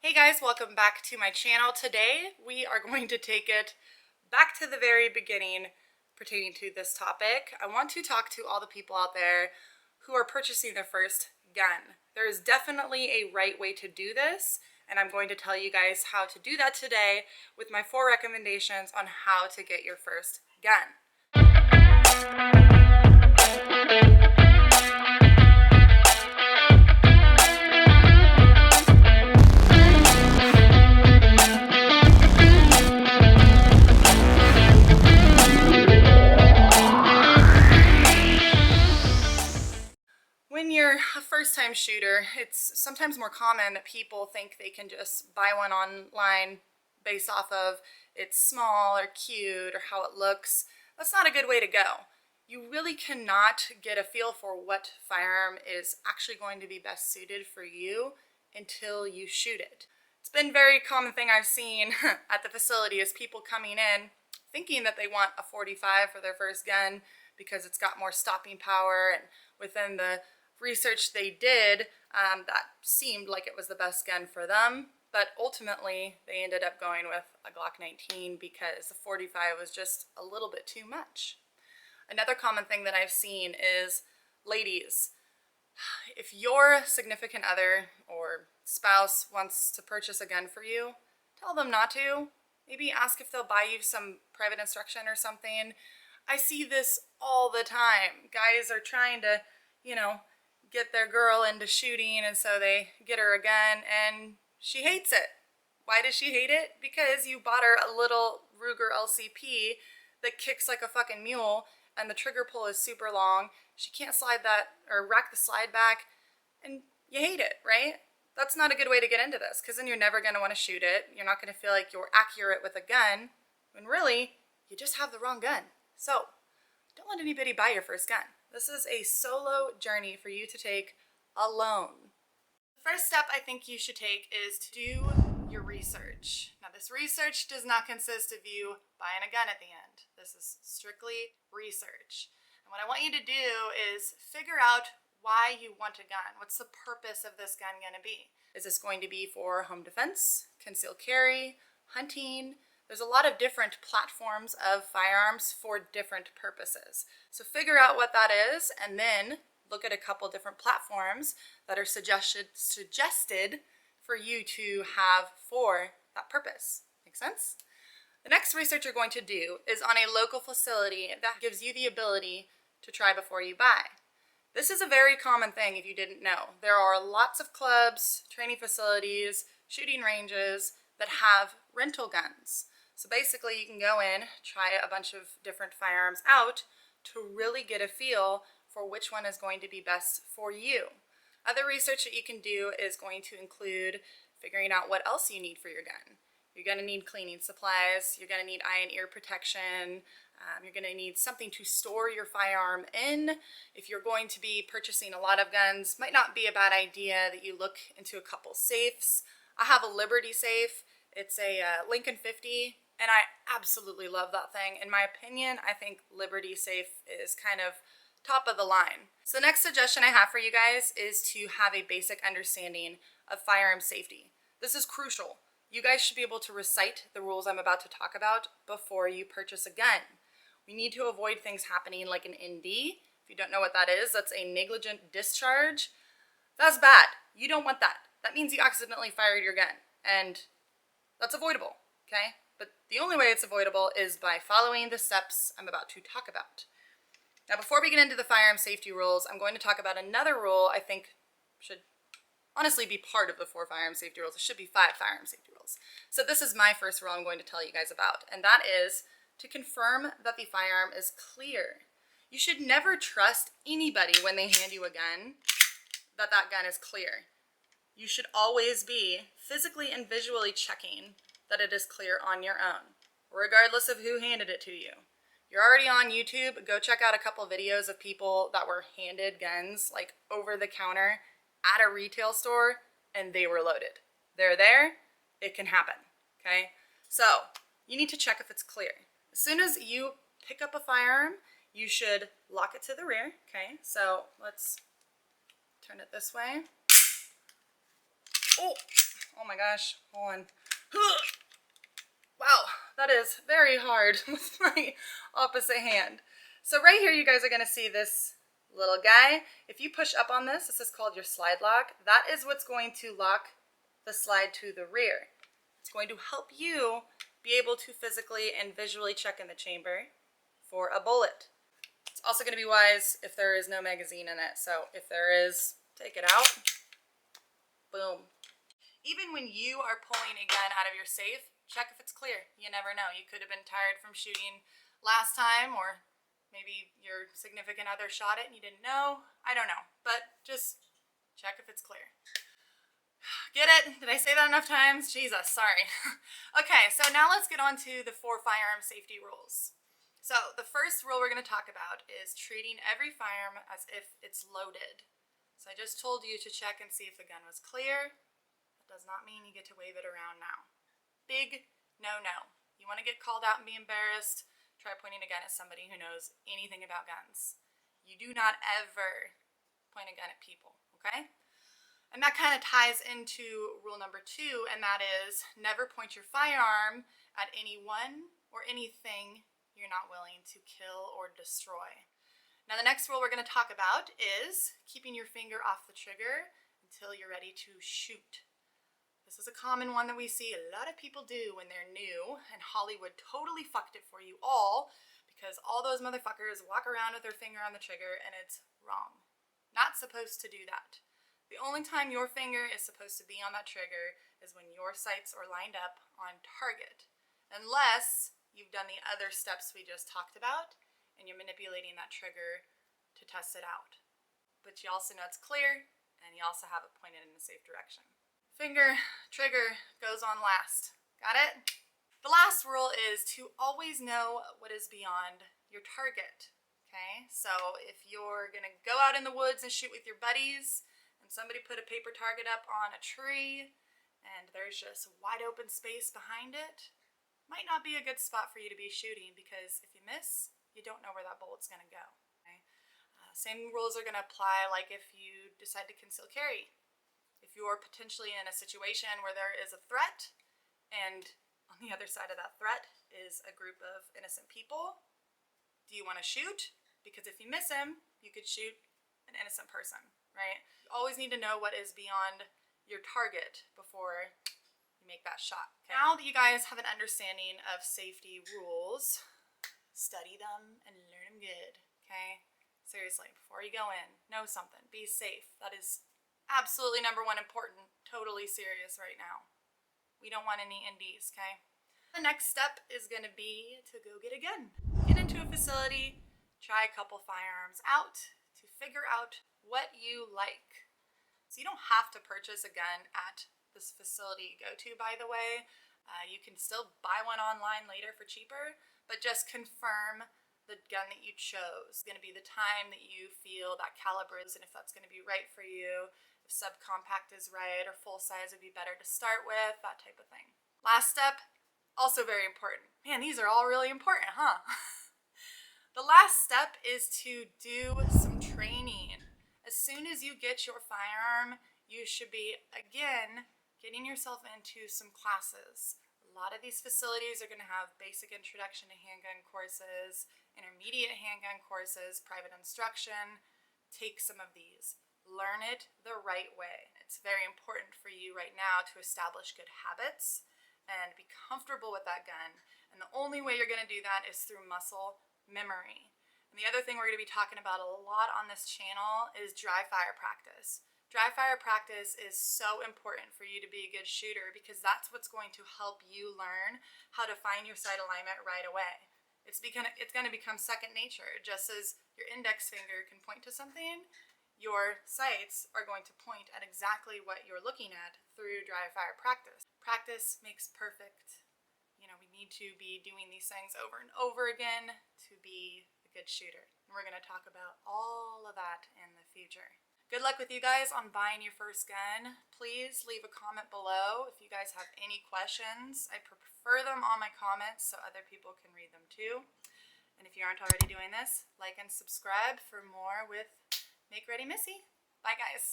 Hey guys, welcome back to my channel. Today we are going to take it back to the very beginning pertaining to this topic. I want to talk to all the people out there who are purchasing their first gun. There is definitely a right way to do this, and I'm going to tell you guys how to do that today with my 4 recommendations on how to get your first gun. When you're a first-time shooter, it's sometimes more common that people think they can just buy one online based off of it's small or cute or how it looks. That's not a good way to go. You really cannot get a feel for what firearm is actually going to be best suited for you until you shoot it. It's been a very common thing I've seen at the facility is people coming in thinking that they want a 45 for their first gun because it's got more stopping power, and within the research they did, that seemed like it was the best gun for them, but ultimately they ended up going with a Glock 19 because the 45 was just a little bit too much. Another common thing that I've seen is ladies, if your significant other or spouse wants to purchase a gun for you, tell them not to. Maybe ask if they'll buy you some private instruction or something. I see this all the time. Guys are trying to, get their girl into shooting, and so they get her a gun and she hates it. Why does she hate it? Because you bought her a little Ruger LCP that kicks like a fucking mule and the trigger pull is super long. She can't slide that or rack the slide back, and you hate it, right? That's not a good way to get into this, because then you're never going to want to shoot it. You're not going to feel like you're accurate with a gun when really you just have the wrong gun. So don't let anybody buy your first gun. This is a solo journey for you to take alone. The first step I think you should take is to do your research. Now, this research does not consist of you buying a gun at the end. This is strictly research. And what I want you to do is figure out why you want a gun. What's the purpose of this gun going to be? Is this going to be for home defense, concealed carry, hunting? There's a lot of different platforms of firearms for different purposes. So figure out what that is, and then look at a couple different platforms that are suggested for you to have for that purpose. Make sense? The next research you're going to do is on a local facility that gives you the ability to try before you buy. This is a very common thing if you didn't know. There are lots of clubs, training facilities, shooting ranges that have rental guns. So basically you can go in, try a bunch of different firearms out to really get a feel for which one is going to be best for you. Other research that you can do is going to include figuring out what else you need for your gun. You're going to need cleaning supplies, you're going to need eye and ear protection, you're going to need something to store your firearm in. If you're going to be purchasing a lot of guns, might not be a bad idea that you look into a couple safes. I have a Liberty safe. It's a Lincoln 50, and I absolutely love that thing. In my opinion, I think Liberty safe is kind of top of the line. So the next suggestion I have for you guys is to have a basic understanding of firearm safety. This is crucial. You guys should be able to recite the rules I'm about to talk about before you purchase a gun. We need to avoid things happening like an ND. If you don't know what that is, that's a negligent discharge. That's bad. You don't want that. That means you accidentally fired your gun, and that's avoidable, okay? But the only way it's avoidable is by following the steps I'm about to talk about. Now, before we get into the firearm safety rules, I'm going to talk about another rule I think should honestly be part of the 4 firearm safety rules. It should be 5 firearm safety rules. So this is my first rule I'm going to tell you guys about, and that is to confirm that the firearm is clear. You should never trust anybody when they hand you a gun that that gun is clear. You should always be physically and visually checking that it is clear on your own, regardless of who handed it to you. You're already on YouTube, go check out a couple videos of people that were handed guns like over the counter at a retail store, and they were loaded. They're there, it can happen, okay? So you need to check if it's clear. As soon as you pick up a firearm, you should lock it to the rear, okay? So let's turn it this way. Oh my gosh, hold on. Wow, that is very hard with my opposite hand. So right here, you guys are gonna see this little guy. If you push up on this, this is called your slide lock. That is what's going to lock the slide to the rear. It's going to help you be able to physically and visually check in the chamber for a bullet. It's also going to be wise if there is no magazine in it. So if there is, take it out. Boom. Even when you are pulling a gun out of your safe, check if it's clear. You never know. You could have been tired from shooting last time, or maybe your significant other shot it and you didn't know. I don't know. But just check if it's clear. Get it? Did I say that enough times? Jesus, sorry. Okay, so now let's get on to the 4 firearm safety rules. So the first rule we're going to talk about is treating every firearm as if it's loaded. So I just told you to check and see if the gun was clear. That does not mean you get to wave it around now. Big no-no. You want to get called out and be embarrassed, try pointing a gun at somebody who knows anything about guns. You do not ever point a gun at people, okay? And that kind of ties into rule number 2, and that is never point your firearm at anyone or anything you're not willing to kill or destroy. Now the next rule we're going to talk about is keeping your finger off the trigger until you're ready to shoot. This is a common one that we see a lot of people do when they're new, and Hollywood totally fucked it for you all because all those motherfuckers walk around with their finger on the trigger, and it's wrong. Not supposed to do that. The only time your finger is supposed to be on that trigger is when your sights are lined up on target, unless you've done the other steps we just talked about and you're manipulating that trigger to test it out. But you also know it's clear, and you also have it pointed in a safe direction. Finger, trigger goes on last. Got it? The last rule is to always know what is beyond your target. Okay, so if you're gonna go out in the woods and shoot with your buddies, and somebody put a paper target up on a tree and there's just wide open space behind it, might not be a good spot for you to be shooting, because if you miss, you don't know where that bullet's going to go. Okay? Same rules are going to apply like if you decide to conceal carry. If you're potentially in a situation where there is a threat and on the other side of that threat is a group of innocent people, do you want to shoot? Because if you miss him, you could shoot an innocent person, right? You always need to know what is beyond your target before you make that shot. Okay? Now that you guys have an understanding of safety rules, study them and learn them good, okay? Seriously, before you go in, know something. Be safe. That is absolutely number 1 important. Totally serious right now. We don't want any NDs, okay? The next step is going to be to go get a gun. Get into a facility, try a couple firearms out to figure out what you like. So you don't have to purchase a gun at this facility you go to, by the way. You can still buy one online later for cheaper, but just confirm the gun that you chose. It's going to be the time that you feel that caliber is, and if that's going to be right for you, if subcompact is right or full size would be better to start with, that type of thing. Last step, also very important. Man, these are all really important, huh? The last step is to do some training. As soon as you get your firearm, you should be, again, getting yourself into some classes. A lot of these facilities are going to have basic introduction to handgun courses, intermediate handgun courses, private instruction. Take some of these. Learn it the right way. It's very important for you right now to establish good habits and be comfortable with that gun. And the only way you're going to do that is through muscle memory. And the other thing we're going to be talking about a lot on this channel is dry fire practice. Dry fire practice is so important for you to be a good shooter, because that's what's going to help you learn how to find your sight alignment right away. It's going to become second nature. Just as your index finger can point to something, your sights are going to point at exactly what you're looking at through dry fire practice. Practice makes perfect. You know, we need to be doing these things over and over again to be a good shooter. And we're going to talk about all of that in the future. Good luck with you guys on buying your first gun. Please leave a comment below if you guys have any questions. I prefer them on my comments so other people can read them too. And if you aren't already doing this, like and subscribe for more with Make Ready Missy. Bye guys.